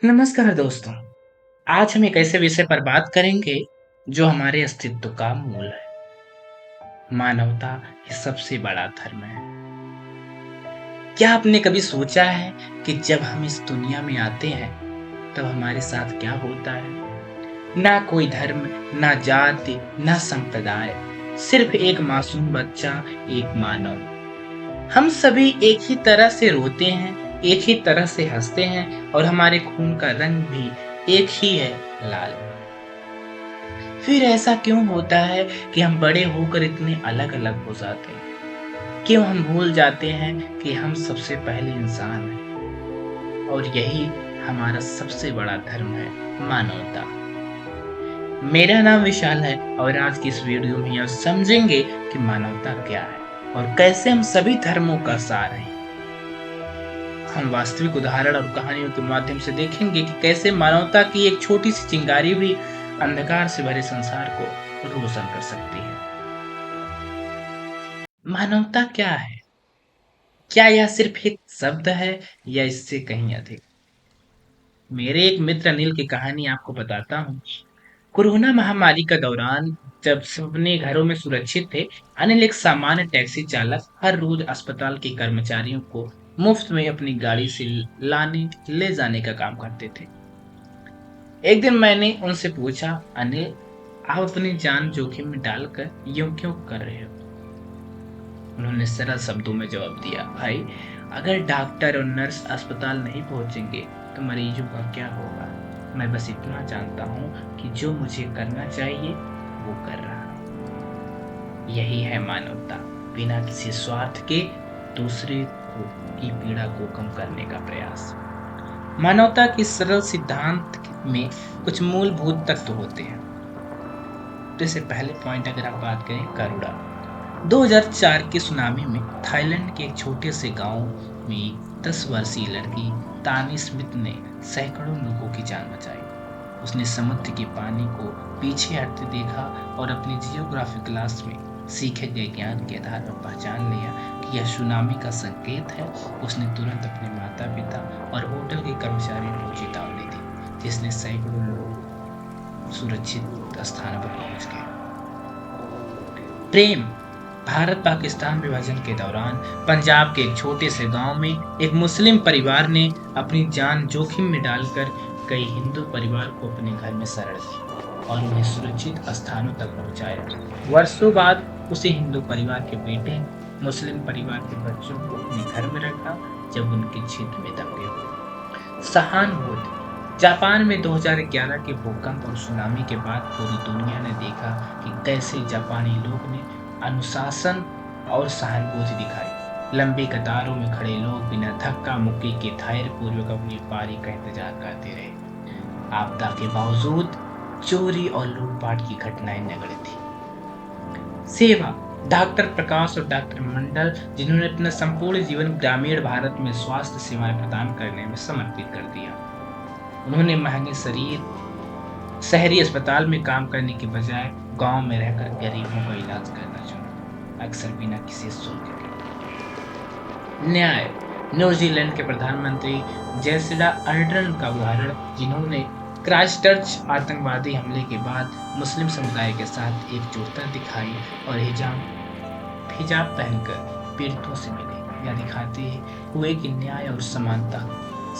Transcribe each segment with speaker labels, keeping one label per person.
Speaker 1: नमस्कार दोस्तों। आज हम एक ऐसे विषय पर बात करेंगे जो हमारे अस्तित्व का मूल है। मानवता ये सबसे बड़ा धर्म है। क्या आपने कभी सोचा है कि जब हम इस दुनिया में आते हैं तब हमारे साथ क्या होता है? ना कोई धर्म, ना जाति, ना संप्रदाय, सिर्फ एक मासूम बच्चा, एक मानव। हम सभी एक ही तरह से रोते हैं, एक ही तरह से हंसते हैं और हमारे खून का रंग भी एक ही है, लाल। फिर ऐसा क्यों होता है कि हम बड़े होकर इतने अलग अलग हो जाते हैं? क्यों हम भूल जाते हैं कि हम सबसे पहले इंसान हैं? और यही हमारा सबसे बड़ा धर्म है, मानवता। मेरा नाम विशाल है और आज की इस वीडियो में आप समझेंगे कि मानवता क्या है और कैसे हम सभी धर्मों का सार हैं। हम वास्तविक उदाहरण और कहानियों के माध्यम से देखेंगे कि कैसे मानवता की एक छोटी सी चिंगारी भी अंधकार से भरे संसार को रोशन कर सकती है। मानवता क्या है? क्या यह सिर्फ एक शब्द है या इससे कहीं अधिक? मेरे एक मित्र अनिल की कहानी आपको बताता हूँ। कोरोना महामारी का दौरान जब सब अपने घरों में सुरक्षित थे, अनिल एक सामान्य टैक्सी चालक हर रोज अस्पताल के कर्मचारियों को मुफ्त में अपनी गाड़ी से लाने ले जाने का काम करते थे। एक दिन मैंने उनसे पूछा, अनिल, आप अपनी जान जोखिम में डालकर यूं क्यों कर रहे हो? उन्होंने सरल शब्दों में जवाब दिया, भाई, अगर डॉक्टर और नर्स अस्पताल नहीं पहुंचेंगे तो मरीजों का क्या होगा? मैं बस इतना जानता हूँ कि जो मुझे करना चाहिए वो कर रहा हूँ। यही है मानवता, बिना किसी स्वार्थ के दूसरे की पीड़ा को कम करने का प्रयास। मानवता के सरल सिद्धांत में कुछ मूलभूत तत्व होते हैं। जैसे पहले पॉइंट अगर आप बात करें, करुणा। 2004 के सुनामी में थाईलैंड के एक छोटे से गांव में एक 10 वर्षीय लड़की तानी स्मिथ ने सैकड़ों लोगों की जान बचाई। उसने समुद्र के पानी को पीछे हटते देखा और अपनी जियोग्राफी क्लास में सीखे गए ज्ञान के आधार पर पहचान लिया कि यह सुनामी का संकेत है। उसने तुरंत अपने माता पिता और होटल के कर्मचारियों को चेतावनी दी, जिसने सैकड़ों लोग सुरक्षित स्थान पर पहुंच गए। प्रेम। भारत पाकिस्तान विभाजन के दौरान पंजाब के एक छोटे से गांव में एक मुस्लिम परिवार ने अपनी जान जोखिम में डालकर कई हिंदू परिवार को अपने घर में शरण दी और उन्हें सुरक्षित स्थानों तक पहुंचाया। वर्षों बाद उसी हिंदू परिवार के बेटे मुस्लिम परिवार के बच्चों को अपने घर में रखा जब उनके क्षेत्र में दंगे हुए। सहानुभूति। जापान में 2011 के भूकंप और सुनामी के बाद पूरी दुनिया ने देखा कि कैसे जापानी लोग ने अनुशासन और सहानुभूति दिखाई। लंबी कतारों में खड़े लोग बिना धक्का मुक्की के धैर्यपूर्वक अपनी बारी का इंतजार करते रहे। आपदा के बावजूद चोरी और लूटपाट की घटनाएं न घटी थी। सेवा। डॉक्टर प्रकाश और डॉक्टर मंडल, जिन्होंने अपना संपूर्ण जीवन ग्रामीण भारत में स्वास्थ्य सेवाएं प्रदान करने में समर्पित कर दिया। उन्होंने महंगे शहरी अस्पताल में काम करने के बजाय गांव में रहकर गरीबों का इलाज करना चुना, अक्सर बिना किसी शुल्क के। न्याय। न्यूजीलैंड के प्रधानमंत्री जेसिंडा अर्डर्न का उदाहरण, जिन्होंने क्राइस्टचर्च आतंकवादी हमले के बाद मुस्लिम समुदाय के साथ एकजुटता दिखाई और हिजाब पहनकर पीड़ितों से मिले, यह दिखाते हुए कि न्याय और समानता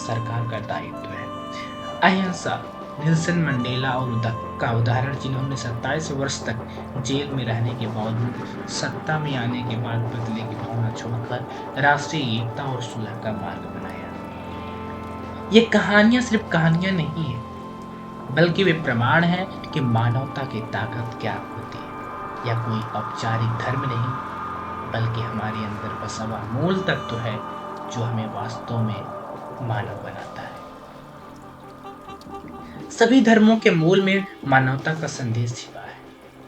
Speaker 1: सरकार का दायित्व है। अहिंसा। नेल्सन मंडेला का उदाहरण, जिन्होंने 27 वर्ष तक जेल में रहने के बावजूद सत्ता में आने के बाद बदले की भावना छोड़कर राष्ट्रीय एकता और सुलह का मार्ग बनाया। ये कहानियां सिर्फ कहानियां नहीं है, बल्कि वे प्रमाण हैं कि मानवता की ताकत क्या होती है। यह कोई औपचारिक धर्म नहीं, बल्कि हमारे अंदर बसा हुआ मूल तत्व है जो हमें वास्तव में मानव बनाता है। सभी धर्मों के मूल में मानवता का संदेश छिपा है।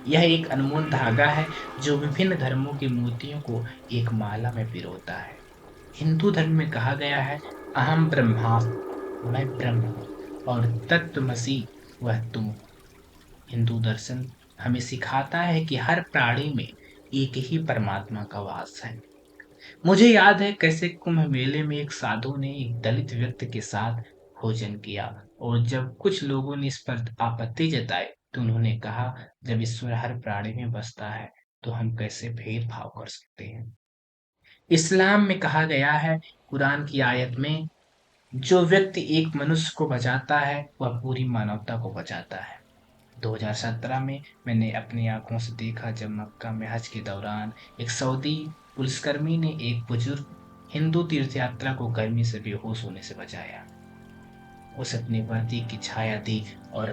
Speaker 1: यह एक अनमोल धागा है जो विभिन्न धर्मों के मोतियों को एक माला में पिरोता है। हिंदू धर्म में कहा गया है, अहम ब्रह्मास्मि, मैं ब्रह्म हूँ, और तत्त्वमसि, वह तुम। हिंदू दर्शन हमें सिखाता है कि हर प्राणी में एक ही परमात्मा का वास है। मुझे याद है कैसे कुंभ मेले में एक साधु ने एक दलित व्यक्ति के साथ भोजन किया। और जब कुछ लोगों ने इस पर आपत्ति जताई तो उन्होंने कहा, जब ईश्वर हर प्राणी में बसता है तो हम कैसे भेदभाव कर सकते हैं। इस्लाम में कहा गया है, कुरान की आयत में, जो व्यक्ति एक मनुष्य को बचाता है वह पूरी मानवता को बचाता है। 2017 में मैंने अपनी आंखों से देखा, जब मक्का में हज के दौरान एक सऊदी पुलिसकर्मी ने एक बुजुर्ग हिंदू तीर्थयात्रा को गर्मी से बेहोश होने से बचाया। उसे अपनी वर्दी की छाया दी और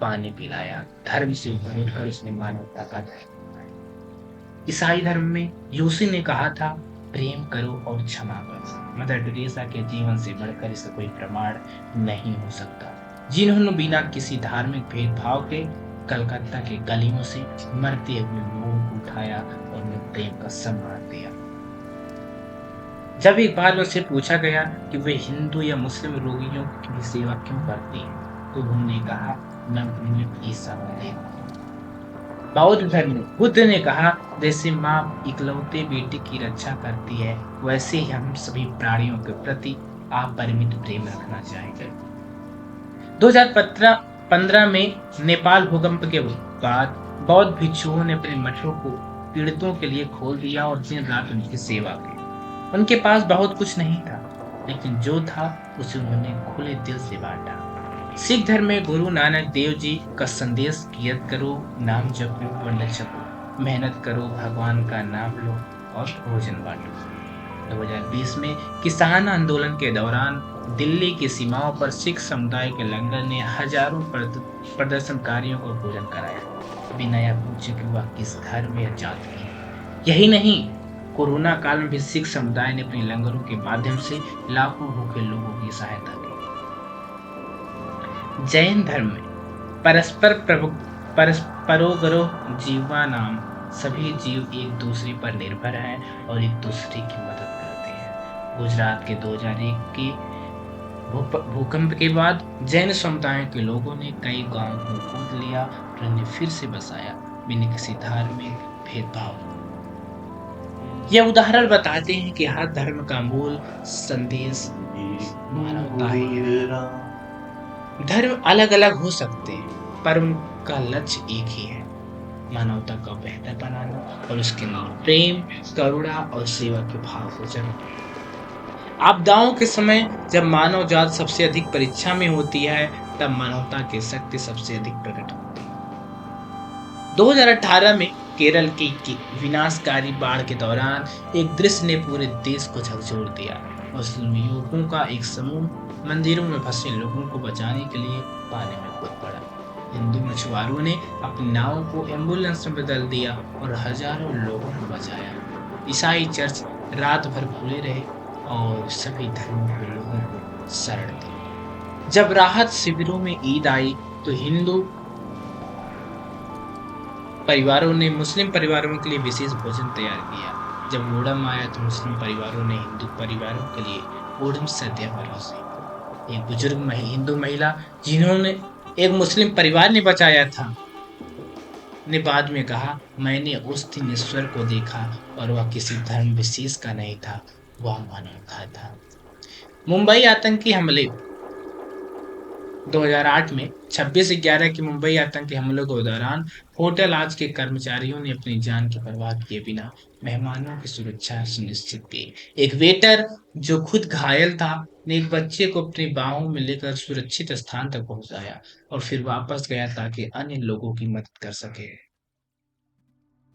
Speaker 1: पानी पिलाया। धर्म से ऊपर उठकर उसने मानवता का धर्म अपनाया। ईसाई धर्म में यूसी ने कहा था, प्रेम करो और क्षमा करो। मदर टेरेसा के जीवन से बढ़कर इसका कोई प्रमाण नहीं हो सकता, जिन्होंने बिना किसी धार्मिक भेदभाव के कलकत्ता के गलियों से मरते हुए लोगों को उठाया और उन्हें प्रेम का सम्मान दिया। जब एक बार उनसे पूछा गया कि वे हिंदू या मुस्लिम रोगियों की सेवा क्यों करती हैं, तो उन्होंने कहा, मैं उन्हें ईसा हूं। बौद्ध धर्म में बुद्ध ने कहा, जैसे माँ इकलौते बेटे की रक्षा करती है, वैसे ही हम सभी प्राणियों के प्रति अपरिमित प्रेम रखना चाहिए। 2015 में नेपाल भूकंप के बाद बौद्ध भिक्षुओं ने अपने मठों को पीड़ितों के लिए खोल दिया और दिन रात उनकी सेवा की। उनके पास बहुत कुछ नहीं था, लेकिन जो था उसे उन्होंने खुले दिल से बांटा। सिख धर्म में गुरु नानक देव जी का संदेश, कियत करो, नाम जपो और न जपो, मेहनत करो, भगवान का नाम लो और भोजन बांटो। 2020 में किसान आंदोलन के दौरान दिल्ली की सीमाओं पर सिख समुदाय के लंगर ने हजारों प्रदर्शनकारियों को भोजन कराया, बिना यह पूछे कि वह किस धर्म या जाति के हैं। यही नहीं, कोरोना काल में भी सिख समुदाय ने अपने लंगरों के माध्यम से लाखों भूखे लोगों की सहायता की। जैन धर्म में परस्परो जीवा नाम, सभी जीव एक दूसरे पर निर्भर हैं और एक दूसरे की मदद करते हैं। गुजरात के 2001 के भूकंप के बाद जैन समुदाय के लोगों ने कई गांवों को गोद लिया और उन्हें फिर से बसाया, बिना किसी धार्मिक भेदभाव। यह उदाहरण बताते हैं कि हर धर्म का मूल संदेश मानवता ही है। धर्म अलग अलग हो सकते हैं, पर उनका लक्ष्य एक ही है, मानवता को बेहतर बनाना और उसके लिए प्रेम, करुणा और सेवा के भाव को जगाना। आपदाओं के समय जब मानव जात सबसे अधिक परीक्षा में होती है, तब मानवता की शक्ति सबसे अधिक प्रकट होती है। 2018 में केरल की विनाशकारी बाढ़ के दौरान एक दृश्य ने पूरे देश को झकझोर दिया। मुस्लिम युवकों का एक समूह मंदिरों में फंसे लोगों को बचाने के लिए पानी में कूद पड़ा। हिंदू मछुआरों ने अपनी नावों को एम्बुलेंस में बदल दिया और हजारों लोगों को बचाया। ईसाई चर्च रात भर खुले रहे और सभी धर्मों के लोगों को शरण दी। जब राहत शिविरों में ईद आई तो हिंदू परिवारों ने मुस्लिम परिवारों के लिए विशेष भोजन तैयार किया। जब ओणम आया तो मुस्लिम परिवारों ने हिंदू परिवारों के लिए ओणम सद्या परोसी। एक बुजुर्ग हिंदू महिला, जिन्होंने एक मुस्लिम परिवार ने बचाया था, ने बाद में कहा, मैंने उस दिन ईश्वर को देखा और वह किसी धर्म विशेष का नहीं था, वह मानवता था। मुंबई आतंकी हमले 2008 में 26/11 के मुंबई आतंकी हमलों के दौरान होटल आज के कर्मचारियों ने अपनी जान की परवाह किए बिना मेहमानों की सुरक्षा सुनिश्चित की। एक वेटर जो खुद घायल था ने एक बच्चे को अपनी बाहों में लेकर सुरक्षित स्थान तक पहुंचाया और फिर वापस गया ताकि अन्य लोगों की मदद कर सके।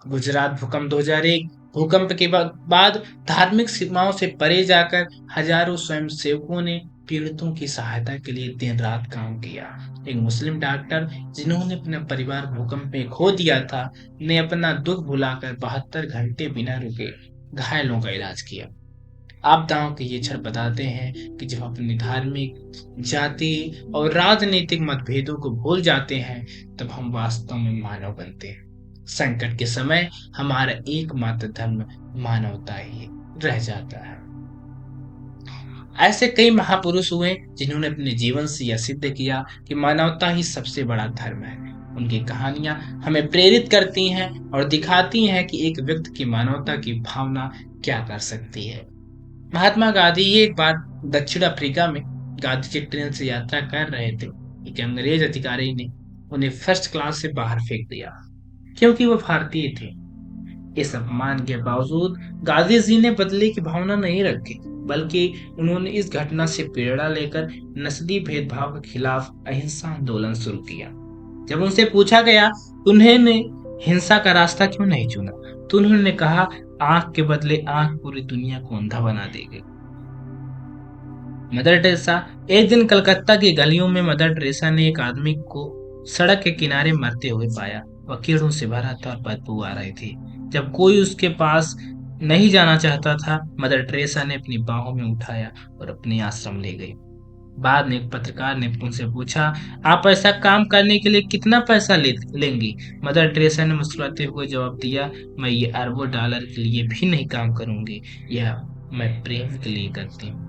Speaker 1: गुजरात भूकंप 2001 भूकंप के बाद धार्मिक सीमाओं से परे जाकर हजारों स्वयंसेवकों ने पीड़ितों की सहायता के लिए दिन रात काम किया। एक मुस्लिम डॉक्टर, जिन्होंने अपना परिवार भूकंप में खो दिया था, ने अपना दुख भुलाकर 72 घंटे बिना रुके घायलों का इलाज किया। आपदाओं के ये क्षण बताते हैं कि जब अपनी धार्मिक, जाति और राजनीतिक मतभेदों को भूल जाते हैं, तब हम वास्तव में मानव बनते हैं। संकट के समय हमारा एकमात्र धर्म मानवता ही रह जाता है। ऐसे कई महापुरुष हुए जिन्होंने अपने जीवन से यह सिद्ध किया कि मानवता ही सबसे बड़ा धर्म है। उनकी कहानियां हमें प्रेरित करती हैं और दिखाती हैं कि एक व्यक्ति की मानवता की भावना क्या कर सकती है। महात्मा गांधी एक बार दक्षिण अफ्रीका में गांधी जी ट्रेन से यात्रा कर रहे थे, एक अंग्रेज अधिकारी ने उन्हें फर्स्ट क्लास से बाहर फेंक दिया क्योंकि वो भारतीय थे। इस अपमान के बावजूद गांधी जी ने बदले की भावना नहीं रखी, बल्कि उन्होंने इस घटना से प्रेरणा लेकर नस्लीय भेदभाव के खिलाफ अहिंसा आंदोलन शुरू किया। जब उनसे पूछा गया उन्होंने हिंसा का रास्ता क्यों नहीं चुना, तो उन्होंने कहा, आंख के बदले आंख पूरी दुनिया को अंधा बना देगी। Mother Teresa. एक दिन कलकत्ता की गलियों में मदर टेरेसा ने एक आदमी को सड़क के किनारे मरते हुए पाया। वह कीड़ों से भरा था और बदबू आ रही थी। जब कोई उसके पास नहीं जाना चाहता था, मदर टेरेसा ने अपनी बाहों में उठाया और अपने आश्रम ले गई। बाद में एक पत्रकार ने उनसे पूछा, आप ऐसा काम करने के लिए कितना पैसा लेंगी? मदर टेरेसा ने मुस्कुराते हुए जवाब दिया, मैं ये अरबों डॉलर के लिए भी नहीं काम करूंगी, यह मैं प्रेम के लिए करती हूँ।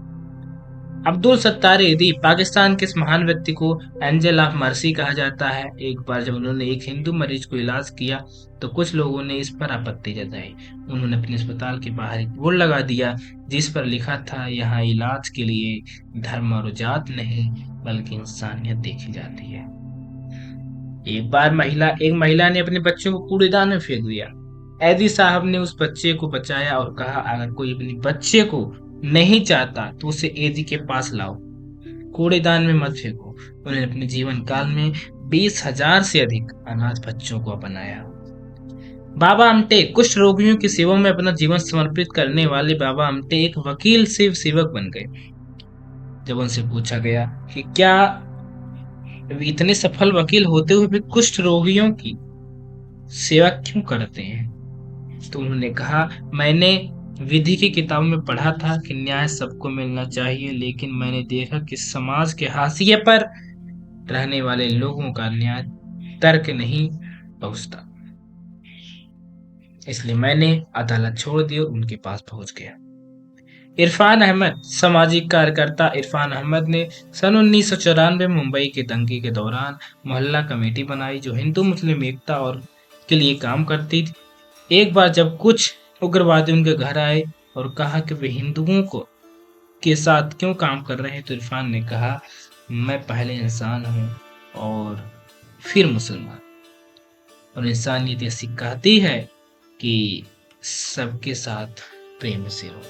Speaker 1: अब्दुल सत्तार ईदी। पाकिस्तान के इस महान व्यक्ति को एंजल ऑफ मर्सी कहा जाता है। एक बार जब उन्होंने एक हिंदू मरीज को इलाज किया तो कुछ लोगों ने इस पर आपत्ति जताई। उन्होंने अपने अस्पताल के बाहर एक बोर्ड लगा दिया जिस पर लिखा था, यहाँ इलाज के लिए धर्म और जात नहीं बल्कि इंसानियत देखी जाती है। एक महिला ने अपने बच्चों को कूड़ेदान में फेंक दिया। ऐदी साहब ने उस बच्चे को बचाया और कहा, अगर कोई अपने बच्चे को नहीं चाहता तो उसे एदी के पास लाओ, कूड़ेदान में मत फेंको। उन्होंने अपने जीवन काल में 20,000 से अधिक अनाथ बच्चों को अपनाया। बाबा आमटे। कुष्ठ रोगियों की सेवा में अपना जीवन समर्पित करने वाले बाबा आमटे एक वकील से सेवक बन गए। जब उनसे पूछा गया कि क्या इतने सफल वकील होते हुए भी कुष्ठ रोगियों की सेवा क्यों करते हैं, तो उन्होंने कहा, मैंने विधि की किताब में पढ़ा था कि न्याय सबको मिलना चाहिए, लेकिन मैंने देखा कि समाज के हाशिए पर रहने वाले लोगों का न्याय तर्क नहीं पहुंचता, इसलिए मैंने अदालत छोड़ दी और उनके पास पहुंच गया। इरफान अहमद। सामाजिक कार्यकर्ता इरफान अहमद ने सन 1994 मुंबई के दंगे के दौरान मोहल्ला कमेटी बनाई जो हिंदू मुस्लिम एकता और के लिए काम करती थी। एक बार जब कुछ उग्रवादी उनके घर आए और कहा कि वे हिंदुओं को के साथ क्यों काम कर रहे हैं, तो इरफान ने कहा, मैं पहले इंसान हूं और फिर मुसलमान, और इंसानियत ऐसी कहती है कि सबके साथ प्रेम से हो।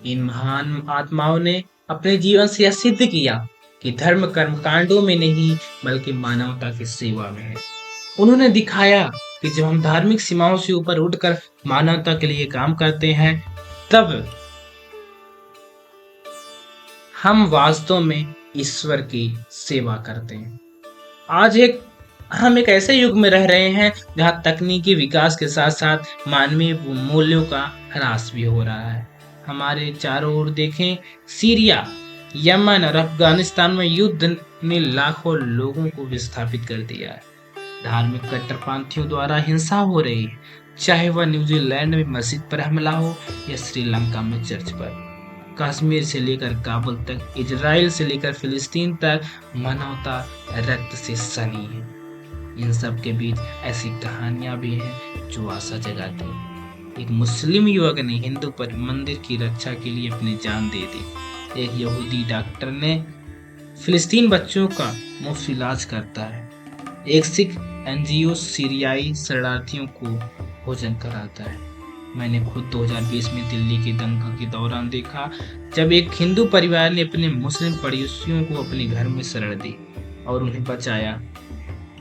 Speaker 1: इन महान आत्माओं ने अपने जीवन से यह सिद्ध किया कि धर्म कर्म कांडों में नहीं बल्कि मानवता की सेवा में है। उन्होंने दिखाया कि जब हम धार्मिक सीमाओं से ऊपर उठकर मानवता के लिए काम करते हैं, तब हम वास्तव में ईश्वर की सेवा करते हैं। हम एक ऐसे युग में रह रहे हैं जहां तकनीकी विकास के साथ साथ मानवीय मूल्यों का ह्रास भी हो रहा है। हमारे चारों ओर देखें, सीरिया, यमन और अफगानिस्तान में युद्ध ने लाखों लोगों को विस्थापित कर दिया है। धार्मिक कट्टरपंथियों द्वारा हिंसा हो रही है, चाहे वह न्यूजीलैंड में मस्जिद पर हमला हो या श्रीलंका में चर्च पर। कश्मीर से लेकर काबुल तक, इजराइल से लेकर फिलिस्तीन तक, मानवता रक्त से सनी है। इन सब के बीच ऐसी कहानियां भी हैं जो आशा जगाती हैं। एक मुस्लिम युवक ने हिंदू पर मंदिर की रक्षा के लिए अपनी जान दे दी। एक यहूदी डॉक्टर ने फिलिस्तीन बच्चों का मुफ्त इलाज करता है। एक सिख एनजीओ सीरियाई शरणार्थियों को भोजन कराता है। मैंने खुद 2020 में दिल्ली के दंगे के दौरान देखा जब एक हिंदू परिवार ने अपने मुस्लिम पड़ोसियों को अपने घर में शरण दी और उन्हें बचाया।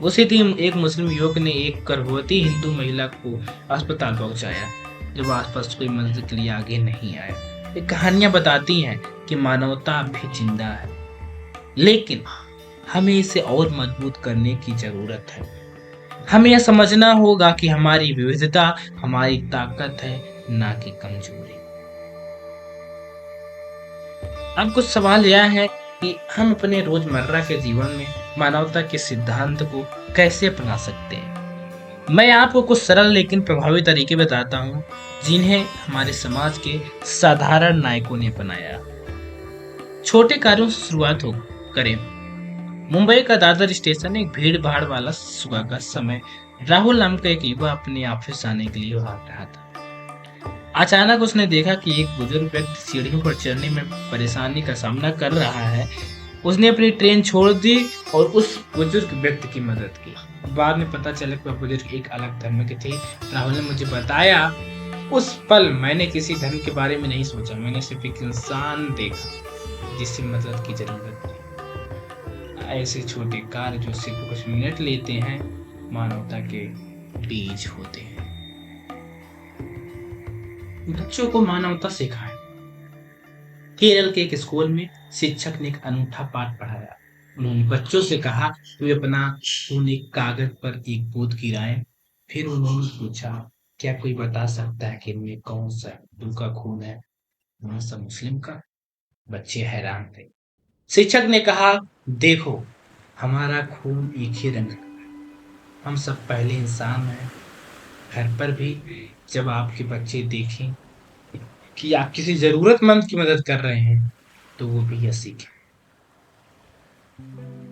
Speaker 1: उसी दिन एक मुस्लिम युवक ने एक गर्भवती हिंदू महिला को अस्पताल पहुंचाया जब आसपास कोई मदद के लिए आगे नहीं आया। ये कहानियां बताती हैं कि मानवता भी जिंदा है, लेकिन हमें इसे और मजबूत करने की जरूरत है। हमें यह समझना होगा कि हमारी विविधता हमारी ताकत है, ना कि कमजोरी। अब कुछ सवाल यह है कि हम अपने रोजमर्रा के जीवन में मानवता के सिद्धांत को कैसे अपना सकते हैं। मैं आपको कुछ सरल लेकिन प्रभावी तरीके बताता हूं जिन्हें हमारे समाज के साधारण नायकों ने अपनाया। छोटे कार्यों से शुरुआत करें। मुंबई का दादर स्टेशन एक भीड़ भाड़ वाला सुबह का समय। राहुल नाम का एक युवा अपने ऑफिस आने के लिए भाग रहा था। अचानक उसने देखा कि एक बुजुर्ग व्यक्ति सीढ़ियों पर चढ़ने में परेशानी का सामना कर रहा है। उसने अपनी ट्रेन छोड़ दी और उस बुजुर्ग व्यक्ति की मदद की। बाद में पता चला कि वह बुजुर्ग एक अलग धर्म के थे। राहुल ने मुझे बताया, उस पल मैंने किसी धर्म के बारे में नहीं सोचा, मैंने सिर्फ एक इंसान देखा जिसे मदद की जरूरत थी। ऐसे छोटे कार्य जो सिर्फ कुछ मिनट लेते हैं, मानवता के बीज होते हैं। बच्चों को मानवता सिखाएं। केरल के एक स्कूल में शिक्षक ने एक अनूठा पाठ पढ़ाया। उन्होंने बच्चों से कहा कि वे अपना खून एक कागज पर एक बूंद गिराएं। फिर उन्होंने पूछा, क्या कोई बता सकता है कि इनमें कौन सा हिंदू का खून है, कौन सा मुस्लिम का? बच्चे हैरान थे। शिक्षक ने कहा, देखो, हमारा खून एक ही रंग का है। हम सब पहले इंसान हैं। घर पर भी जब आपके बच्चे देखें कि आप किसी जरूरतमंद की मदद कर रहे हैं, तो वो भी यह सीखें।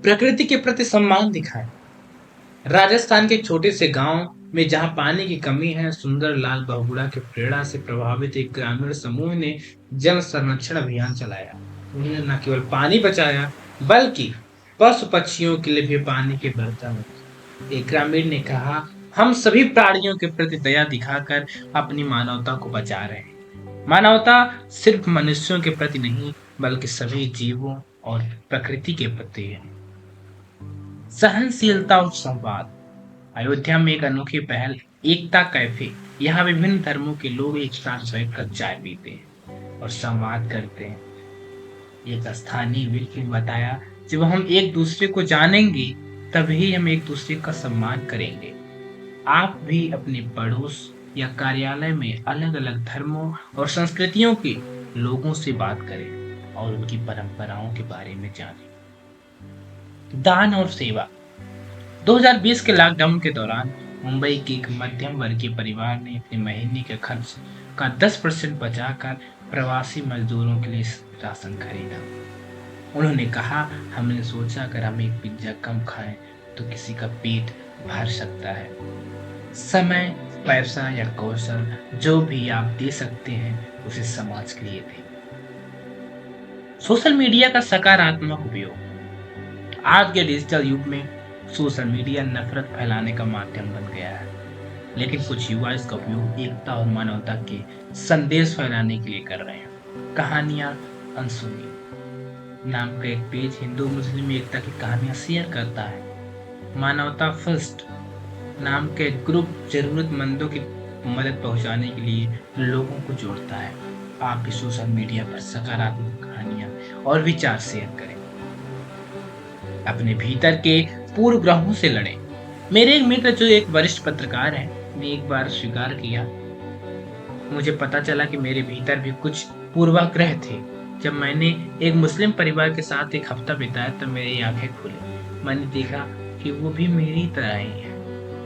Speaker 1: प्रकृति के प्रति सम्मान दिखाएं। राजस्थान के एक छोटे से गांव में जहां पानी की कमी है, सुंदर लाल बहुगुणा की प्रेरणा से प्रभावित एक ग्रामीण समूह ने जल संरक्षण अभियान चलाया। उन्होंने न केवल पानी बचाया, बल्कि पशु पक्षियों के लिए भी पानी के बर्तन रखे। एक ग्रामीण ने कहा, हम सभी प्राणियों के प्रति दया दिखाकर अपनी मानवता को बचा रहे हैं। मानवता सिर्फ मनुष्यों के प्रति नहीं, बल्कि सभी जीवों और प्रकृति के प्रति है। सहनशीलता और संवाद। अयोध्या में एक अनोखी पहल, एकता कैफे। यहाँ विभिन्न धर्मों के लोग एक साथ बैठकर चाय पीते हैं और संवाद करते हैं। एक स्थानीय व्यक्ति ने बताया, जब हम एक दूसरे को जानेंगे, तभी हम एक दूसरे का सम्मान करेंगे। आप भी अपने पड़ोस या कार्यालय में अलग अलग धर्मों और संस्कृतियों के लोगों से बात करें और उनकी परंपराओं के बारे में जानें। दान और सेवा। 2020 के लॉकडाउन के दौरान मुंबई के एक मध्यम वर्गीय परिवार ने अपने महीने के खर्च का 10% बचाकर प्रवासी मजदूरों के लिए राशन खरीदा। उन्होंने कहा, हमने सोचा अगर हम एक पिज्जा कम खाएं तो किसी का पेट भर सकता है। समय, पैसा या कौशल जो भी आप दे सकते हैं, उसे समाज के लिए दें। सोशल मीडिया का सकारात्मक उपयोग। आज के डिजिटल युग में सोशल मीडिया नफरत फैलाने का माध्यम बन गया है, लेकिन कुछ युवा इसका उपयोग एकता और मानवता के संदेश फैलाने के लिए कर रहे हैं। कहानियां अनसुनी नाम का एक पेज हिंदू मुस्लिम एकता की कहानियां शेयर करता है। मानवता फर्स्ट नाम का एक ग्रुप जरूरतमंदों की मदद पहुंचाने के लिए लोगों को जोड़ता है। आप भी सोशल मीडिया पर सकारात्मक कहानियां और विचार शेयर करें। अपने भीतर के पूर्व ग्रहों से लड़ें। मेरे एक मित्र जो एक वरिष्ठ पत्रकार है, ने एक बार स्वीकार किया, मुझे पता चला कि मेरे भीतर भी कुछ पूर्वाग्रह थे। जब मैंने एक मुस्लिम परिवार के साथ एक हफ्ता बिताया तो मेरी आंखें खुली। मैंने देखा कि वो भी मेरी तरह ही है।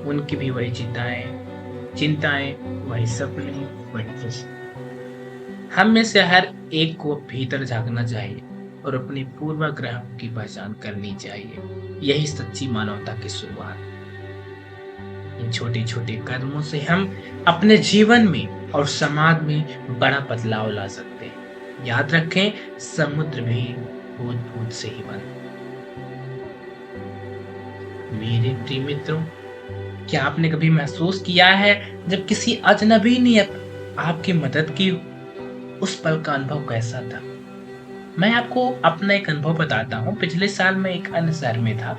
Speaker 1: उनकी भी वही चिंताएं, वही सपने, वही खुशी। हम में से हर एक को भीतर झांकना चाहिए और अपने पूर्वाग्रह की पहचान करनी चाहिए। यही सच्ची मानवता की शुरुआत है। इन छोटे छोटे कदमों से हम अपने जीवन में और समाज में बड़ा बदलाव ला सकते हैं। याद रखें, समुद्र भी बूंद बूंद से ही बना। मेरे प्रिय मित्रों, क्या आपने कभी महसूस किया है जब किसी अजनबी ने आपकी मदद की? उस पल का अनुभव कैसा था? मैं आपको अपना एक अनुभव बताता हूँ। पिछले साल मैं एक अन्य शहर में था।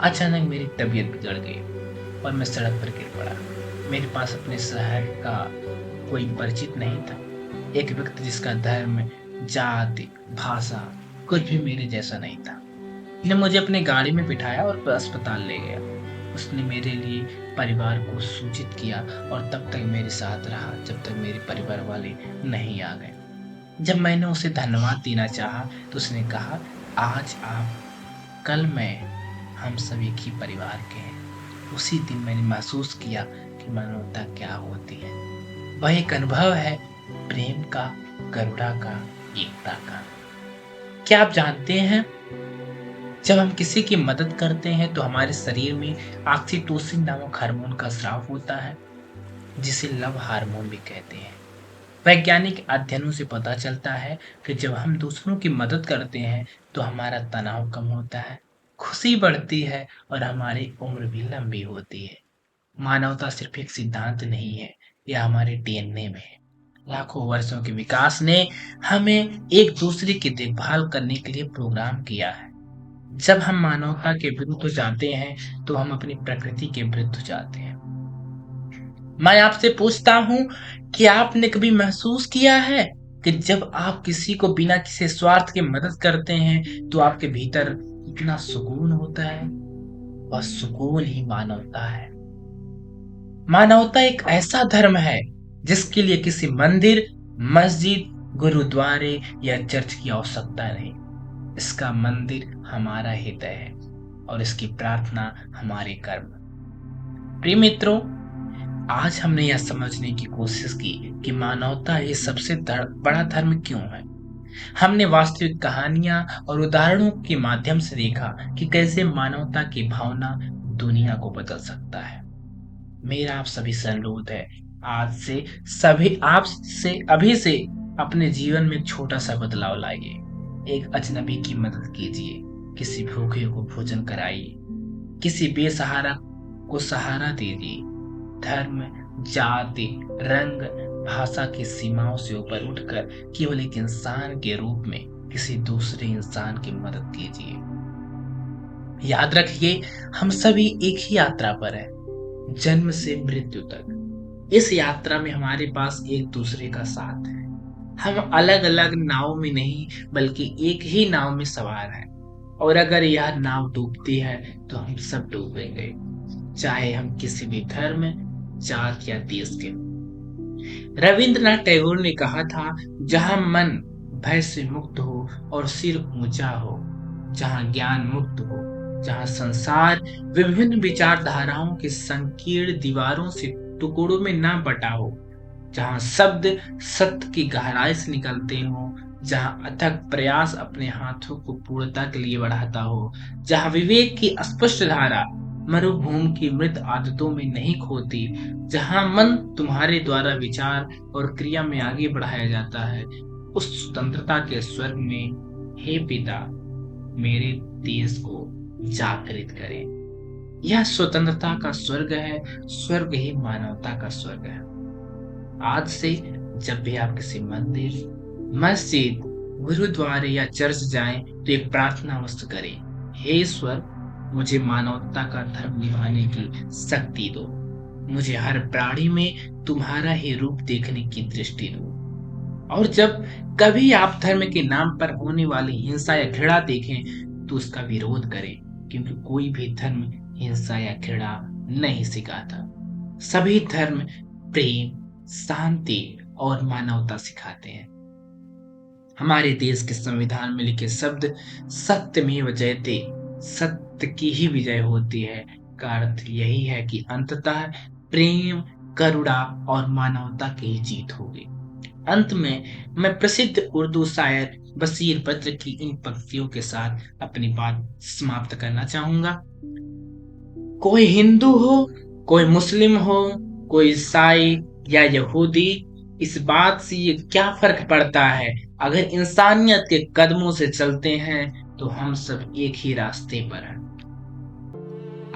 Speaker 1: अचानक मेरी तबीयत बिगड़ गई और मैं सड़क पर गिर पड़ा। मेरे पास अपने शहर का कोई परिचित नहीं था। एक व्यक्ति जिसका धर्म, जाति, भाषा कुछ भी मेरे जैसा नहीं था, ने मुझे अपनी गाड़ी में बिठाया और अस्पताल ले गया। उसने मेरे लिए परिवार को सूचित किया और तब तक मेरे साथ रहा जब तक मेरे परिवार वाले नहीं आ गए। जब मैंने उसे धन्यवाद देना चाहा तो उसने कहा, आज आप, कल मैं, हम सभी की परिवार के हैं। उसी दिन मैंने महसूस किया कि मानवता क्या होती है। वह एक अनुभव है, प्रेम का, करुणा का, एकता का। क्या आप जानते हैं, जब हम किसी की मदद करते हैं तो हमारे शरीर में ऑक्सीटोसिन नामक हार्मोन का स्राव होता है, जिसे लव हार्मोन भी कहते हैं। वैज्ञानिक अध्ययनों से पता चलता है कि जब हम दूसरों की मदद करते हैं तो हमारा तनाव कम होता है, खुशी बढ़ती है और हमारी उम्र भी लंबी होती है। मानवता सिर्फ एक सिद्धांत नहीं है, यह हमारे डीएनए में है। लाखों वर्षों के विकास ने हमें एक दूसरे की देखभाल करने के लिए प्रोग्राम किया है। जब हम मानवता के विरुद्ध जाते हैं तो हम अपनी प्रकृति के विरुद्ध जाते हैं। मैं आपसे पूछता हूँ कि आपने कभी महसूस किया है कि जब आप किसी को बिना किसी स्वार्थ के मदद करते हैं तो आपके भीतर इतना सुकून होता है। वह सुकून ही मानवता है। मानवता एक ऐसा धर्म है जिसके लिए किसी मंदिर, मस्जिद, गुरुद्वारे या चर्च की आवश्यकता नहीं। इसका मंदिर हमारा हृदय है और इसकी प्रार्थना हमारे कर्म। प्रिय मित्रों, आज हमने यह समझने की कोशिश की कि मानवता ये सबसे बड़ा धर्म क्यों है। हमने वास्तविक कहानियां और उदाहरणों के माध्यम से देखा कि कैसे मानवता की भावना दुनिया को बदल सकता है। मेरा आप सभी से अनुरोध है, आज से सभी आप से अभी से अपने जीवन में एक छोटा सा बदलाव लाइए। एक अजनबी की मदद कीजिए, किसी भूखे को भोजन कराइए, किसी बेसहारा को सहारा दीजिए। धर्म, जाति, रंग, भाषा की सीमाओं से ऊपर उठकर केवल एक इंसान के रूप में किसी दूसरे इंसान की मदद कीजिए। याद रखिए, हम सभी एक ही यात्रा पर हैं, जन्म से मृत्यु तक। इस यात्रा में हमारे पास एक दूसरे का साथ है। हम अलग अलग नाव में नहीं बल्कि एक ही नाव में सवार हैं, और अगर यह नाव डूबती है तो हम सब डूबेंगे, चाहे हम किसी भी धर्म, जात या देश के। रविंद्रनाथ टैगोर ने कहा था, जहां मन भय से मुक्त हो और सिर ऊंचा हो, जहां ज्ञान मुक्त हो, जहां संसार विभिन्न विचारधाराओं के संकीर्ण दीवारों से टुकड़ों में ना बटा हो, जहां शब्द सत्य की गहराई से निकलते हो, जहां अथक प्रयास अपने हाथों को पूर्णता के लिए बढ़ाता हो, जहां विवेक की स्पष्ट धारा मरुभूमि की मृत आदतों में नहीं खोती, जहां मन तुम्हारे द्वारा विचार और क्रिया में आगे बढ़ाया जाता है, उस स्वतंत्रता के स्वर्ग में हे पिता मेरे देश को जागृत करें। यह स्वतंत्रता का स्वर्ग है, स्वर्ग ही मानवता का स्वर्ग है। आज से जब भी आप किसी मंदिर, मस्जिद, गुरुद्वारे या चर्च जाएं तो एक प्रार्थना अवश्य करें, हे ईश्वर मुझे मानवता का धर्म निभाने की शक्ति दो, मुझे हर प्राणी में तुम्हारा ही रूप देखने की दृष्टि दो। और जब कभी आप धर्म के नाम पर होने वाली हिंसा या घृणा देखें तो उसका विरोध करें, क्योंकि कोई भी धर्म हिंसा या घृणा नहीं सिखाता। सभी धर्म प्रेम, शांति और मानवता सिखाते हैं। हमारे देश के संविधान में लिखे शब्द सत्यमेव जयते, सत्य की ही विजय होती है, का अर्थ यही है कि अंततः प्रेम, करुणा और मानवता की ही जीत होगी। अंत में मैं प्रसिद्ध उर्दू शायर बशीर बद्र की इन पंक्तियों के साथ अपनी बात समाप्त करना चाहूंगा। कोई हिंदू हो, कोई मुस्लिम हो, कोई ईसाई या यहूदी, इस बात से ये क्या फर्क पड़ता है, अगर इंसानियत के कदमों से चलते हैं तो हम सब एक ही रास्ते पर हैं।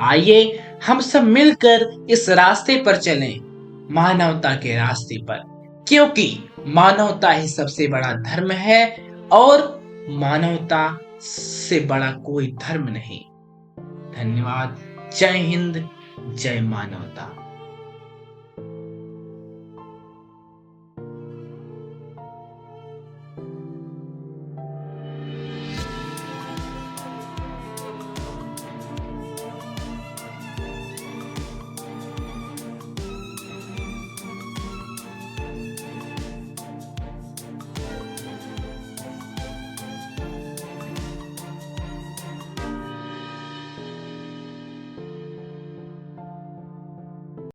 Speaker 1: आइए हम सब मिलकर इस रास्ते पर चलें, मानवता के रास्ते पर, क्योंकि मानवता ही सबसे बड़ा धर्म है और मानवता से बड़ा कोई धर्म नहीं। धन्यवाद। जय हिंद, जय मानवता।